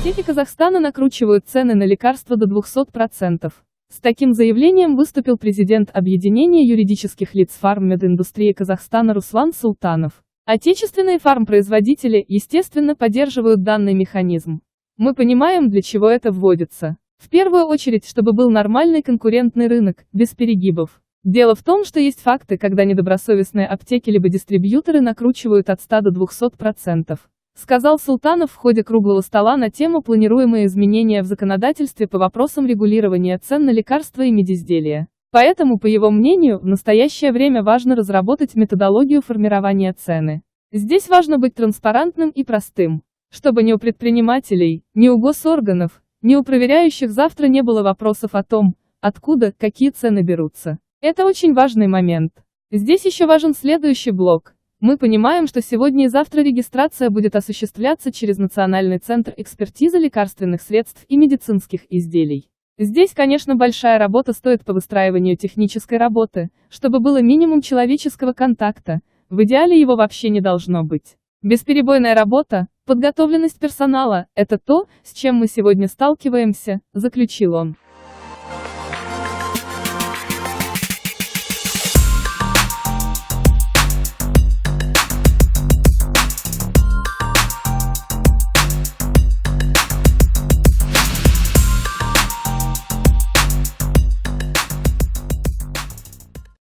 Аптеки Казахстана накручивают цены на лекарства до 200%. С таким заявлением выступил президент Объединения юридических лиц фарммединдустрии Казахстана Руслан Султанов. Отечественные фармпроизводители, естественно, поддерживают данный механизм. Мы понимаем, для чего это вводится. В первую очередь, чтобы был нормальный конкурентный рынок, без перегибов. Дело в том, что есть факты, когда недобросовестные аптеки либо дистрибьюторы накручивают от 100 до 200%. Сказал Султанов в ходе круглого стола на тему «Планируемые изменения в законодательстве по вопросам регулирования цен на лекарства и медизделия». Поэтому, по его мнению, в настоящее время важно разработать методологию формирования цены. Здесь важно быть транспарентным и простым, чтобы ни у предпринимателей, ни у госорганов, ни у проверяющих завтра не было вопросов о том, откуда, какие цены берутся. Это очень важный момент. Здесь еще важен следующий блок. Мы понимаем, что сегодня и завтра регистрация будет осуществляться через Национальный центр экспертизы лекарственных средств и медицинских изделий. Здесь, конечно, большая работа стоит по выстраиванию технической работы, чтобы было минимум человеческого контакта, в идеале его вообще не должно быть. Бесперебойная работа, подготовленность персонала – это то, с чем мы сегодня сталкиваемся, заключил он.